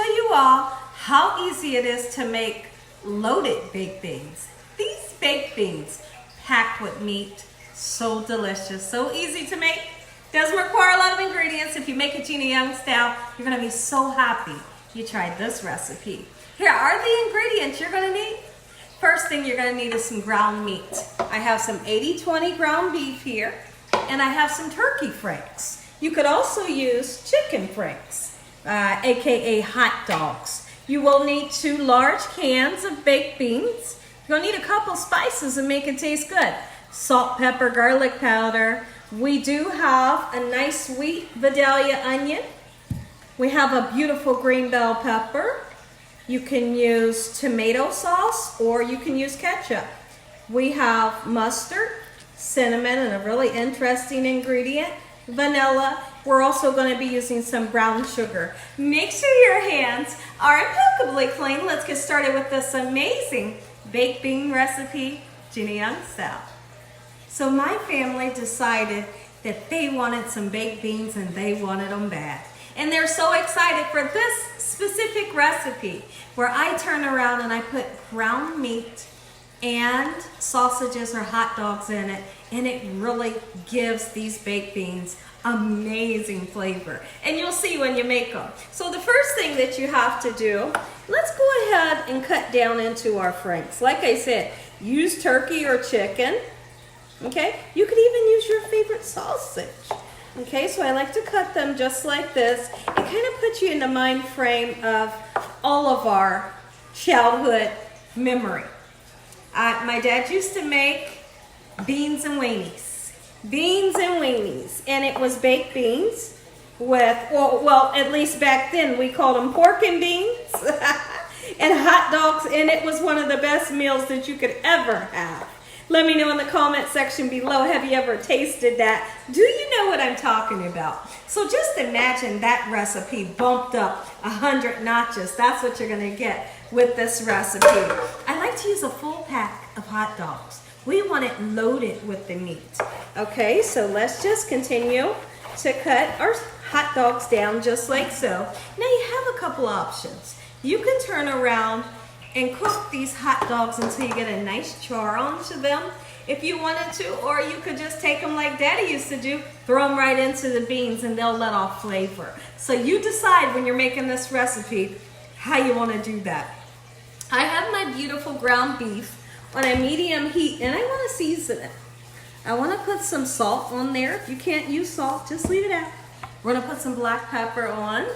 you all how easy it is to make loaded baked beans. These baked beans packed with meat, so delicious, so easy to make. Doesn't require a lot of ingredients. If you make it Gina Young style, you're gonna be so happy you tried this recipe. Here are the ingredients you're gonna need. First thing you're gonna need is some ground meat. I have some 80-20 ground beef here, and I have some turkey franks. You could also use chicken franks, AKA hot dogs. You will need 2 large cans of baked beans. You're gonna need a couple spices to make it taste good. Salt, pepper, garlic powder. We do have a nice sweet Vidalia onion. We have a beautiful green bell pepper. You can use tomato sauce or you can use ketchup. We have mustard, cinnamon, and a really interesting ingredient, vanilla. We're also going to be using some brown sugar. Make sure your hands are impeccably clean. Let's get started with this amazing baked bean recipe, Gina Young style. So my family decided that they wanted some baked beans and they wanted them bad. And they're so excited for this specific recipe where I turn around and I put ground meat and sausages or hot dogs in it, and it really gives these baked beans amazing flavor. And you'll see when you make them. So the first thing that you have to do, let's go ahead and cut down into our franks. Like I said, use turkey or chicken. Okay, you could even use your favorite sausage. Okay, so I like to cut them just like this. It kind of puts you in the mind frame of all of our childhood memory. My dad used to make beans and weenies. Beans and weenies. And it was baked beans with, well, at least back then we called them pork and beans and hot dogs. And it was one of the best meals that you could ever have. Let me know in the comment section below, have you ever tasted that? Do you know what I'm talking about? So just imagine that recipe bumped up 100 notches. That's what you're gonna get with this recipe. I like to use a full pack of hot dogs. We want it loaded with the meat. Okay, so let's just continue to cut our hot dogs down just like so. Now you have a couple options. You can turn around and cook these hot dogs until you get a nice char onto them if you wanted to, or you could just take them like Daddy used to do, throw them right into the beans and they'll let off flavor. So you decide when you're making this recipe how you want to do that. I have my beautiful ground beef on a medium heat and I want to season it. I want to put some salt on there. If you can't use salt, just leave it out. We're going to put some black pepper on.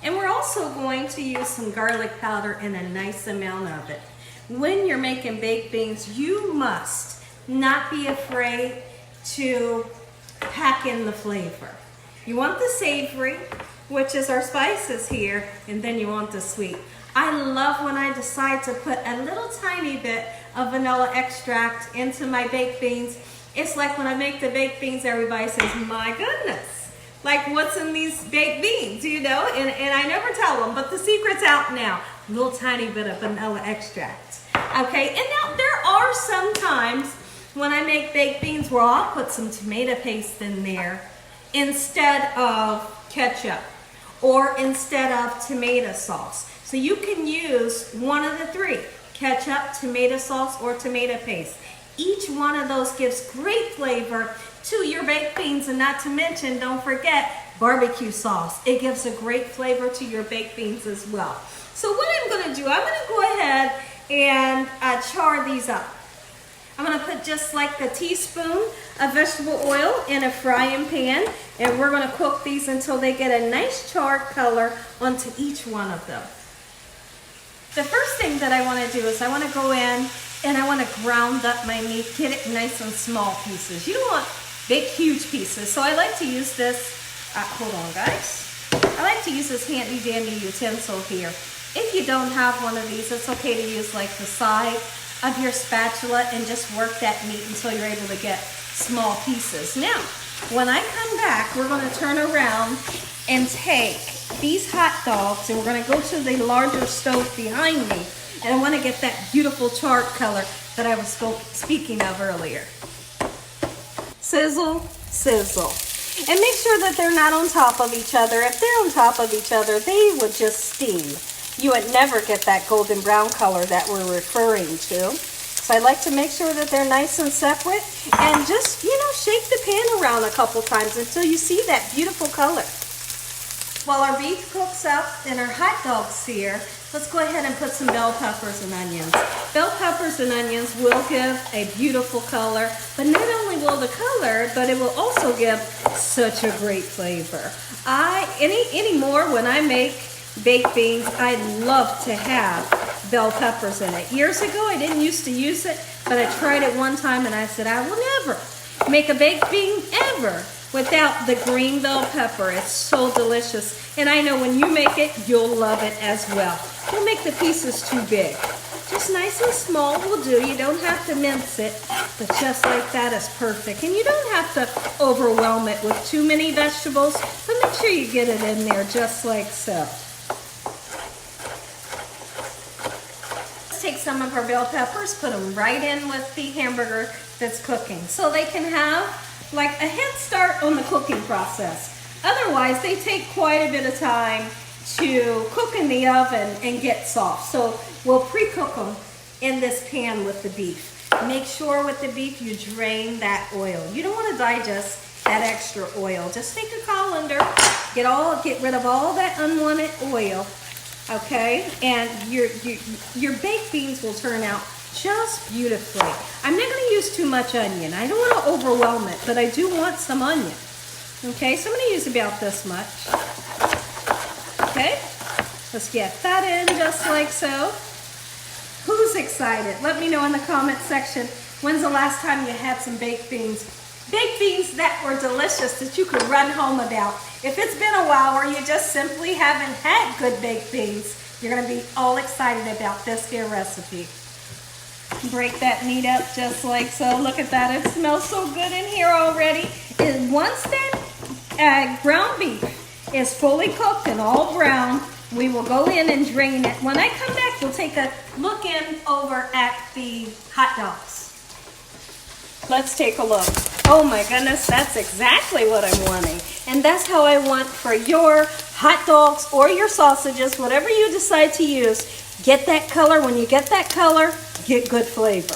And we're also going to use some garlic powder and a nice amount of it. When you're making baked beans, you must not be afraid to pack in the flavor. You want the savory, which is our spices here, and then you want the sweet. I love when I decide to put a little tiny bit of vanilla extract into my baked beans. It's like when I make the baked beans, everybody says, my goodness. Like, what's in these baked beans, you know? And I never tell them, but the secret's out now. A little tiny bit of vanilla extract. Okay, and now there are some times when I make baked beans where I'll put some tomato paste in there instead of ketchup or instead of tomato sauce. So you can use one of the 3, ketchup, tomato sauce, or tomato paste. Each one of those gives great flavor to your baked beans, and not to mention, don't forget, barbecue sauce. It gives a great flavor to your baked beans as well. So what I'm gonna do, I'm gonna go ahead and char these up. I'm gonna put just like a teaspoon of vegetable oil in a frying pan, and we're gonna cook these until they get a nice charred color onto each one of them. The first thing that I wanna do is I wanna go in and I wanna ground up my meat, get it nice and small pieces. You don't want big, huge pieces. So I like to use this, hold on guys. I like to use this handy dandy utensil here. If you don't have one of these, it's okay to use like the side of your spatula and just work that meat until you're able to get small pieces. Now, when I come back, we're gonna turn around and take these hot dogs and we're gonna go to the larger stove behind me, and I wanna get that beautiful charred color that I was speaking of earlier. Sizzle, sizzle. And make sure that they're not on top of each other. If they're on top of each other, they would just steam. You would never get that golden brown color that we're referring to. So I like to make sure that they're nice and separate, and just, shake the pan around a couple times until you see that beautiful color. While our beef cooks up and our hot dogs sear, let's go ahead and put some bell peppers and onions. Bell peppers and onions will give a beautiful color, but not only will the color, but it will also give such a great flavor. Anymore when I make baked beans, I love to have bell peppers in it. Years ago, I didn't used to use it, but I tried it one time and I said, I will never make a baked bean ever without the green bell pepper. It's so delicious. And I know when you make it, you'll love it as well. Don't make the pieces too big. Just nice and small will do. You don't have to mince it, but just like that is perfect. And you don't have to overwhelm it with too many vegetables, but make sure you get it in there just like so. Let's take some of our bell peppers, put them right in with the hamburger that's cooking, so they can have like a head start on the cooking process. Otherwise, they take quite a bit of time to cook in the oven and get soft. So we'll pre-cook them in this pan with the beef. Make sure with the beef you drain that oil. You don't want to digest that extra oil. Just take a colander, get rid of all that unwanted oil, okay? And your baked beans will turn out just beautifully. I'm not going to use too much onion. I don't want to overwhelm it, but I do want some onion. Okay, so I'm going to use about this much. Okay, let's get that in just like so. Who's excited? Let me know in the comment section, when's the last time you had some baked beans? Baked beans that were delicious that you could run home about. If it's been a while or you just simply haven't had good baked beans, you're going to be all excited about this here recipe. Break that meat up just like so. Look at that. It smells so good in here already. And once that ground beef is fully cooked and all brown, we will go in and drain it. When I come back, we'll take a look in over at the hot dogs. Let's take a look. Oh my goodness, that's exactly what I'm wanting. And that's how I want for your hot dogs or your sausages, whatever you decide to use. Get that color. When you get that color, get good flavor.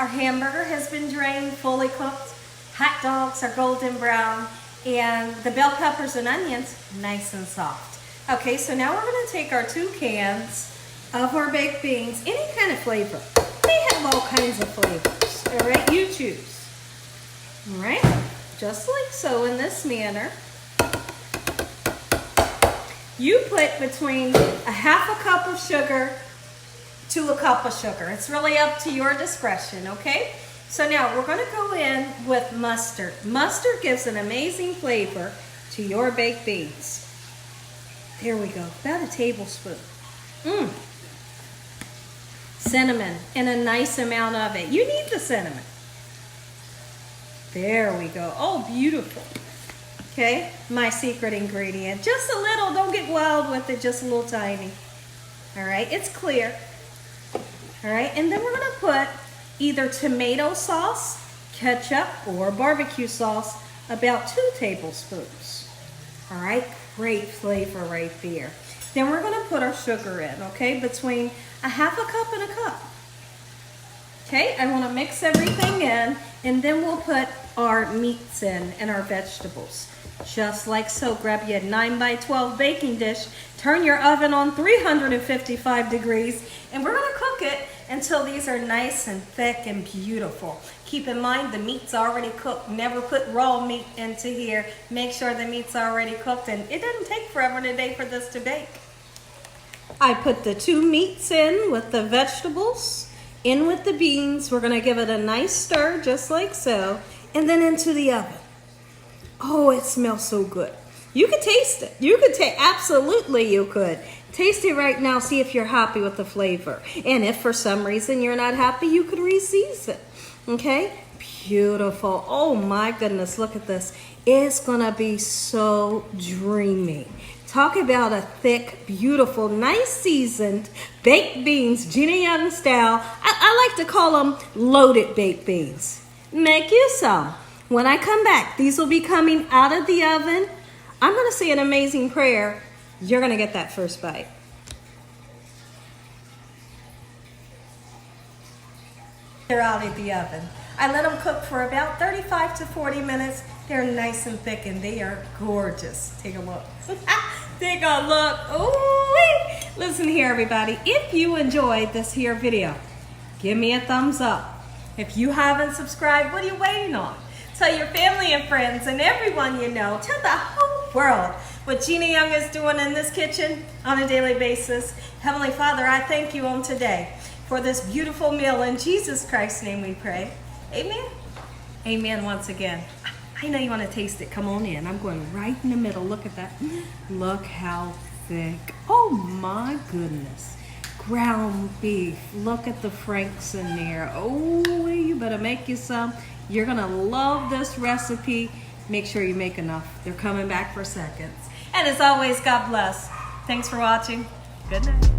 Our hamburger has been drained, fully cooked. Hot dogs are golden brown, and the bell peppers and onions, nice and soft. Okay, so now we're going to take our 2 cans of our baked beans, any kind of flavor. They have all kinds of flavors, all right? You choose. All right, just like so in this manner. You put between a half a cup of sugar to a cup of sugar. It's really up to your discretion, okay? So now we're going to go in with mustard. Mustard gives an amazing flavor to your baked beans. There we go, about a tablespoon. Cinnamon, and a nice amount of it. You need the cinnamon. There we go, oh beautiful. Okay, my secret ingredient. Just a little, don't get wild with it, just a little tiny. All right, it's clear. All right, and then we're gonna put either tomato sauce, ketchup, or barbecue sauce, about 2 tablespoons. All right, great flavor right there. Then we're gonna put our sugar in, okay, between a half a cup and a cup. Okay, I wanna mix everything in, and then we'll put our meats in and our vegetables. Just like so. Grab your 9x12 baking dish, turn your oven on 355 degrees, and we're gonna cook it until these are nice and thick and beautiful. Keep in mind the meat's already cooked. Never put raw meat into here. Make sure the meat's already cooked, and it doesn't take forever today for this to bake. I put the 2 meats in with the vegetables, in with the beans. We're gonna give it a nice stir just like so, and then into the oven. Oh, it smells so good. You could taste it. You could absolutely you could. Taste it right now, see if you're happy with the flavor. And if for some reason you're not happy, you could re-season. Okay? Beautiful. Oh my goodness, look at this. It's gonna be so dreamy. Talk about a thick, beautiful, nice seasoned baked beans, Gina Young style. I like to call them loaded baked beans. Make you some. When I come back, these will be coming out of the oven. I'm going to say an amazing prayer. You're going to get that first bite. They're out of the oven. I let them cook for about 35 to 40 minutes. They're nice and thick and they are gorgeous. Take a look. Take a look. Ooh, listen here, everybody. If you enjoyed this here video, give me a thumbs up. If you haven't subscribed, what are you waiting on? Tell your family and friends and everyone you know, tell the whole world what Gina Young is doing in this kitchen on a daily basis. Heavenly Father, I thank you on today for this beautiful meal. In Jesus Christ's name we pray. Amen. Amen once again. I know you want to taste it. Come on in. I'm going right in the middle. Look at that. Look how thick. Oh my goodness. Ground beef. Look at the franks in there. Oh, you better make you some. You're going to love this recipe. Make sure you make enough. They're coming back for seconds. And as always, God bless. Thanks for watching. Good night.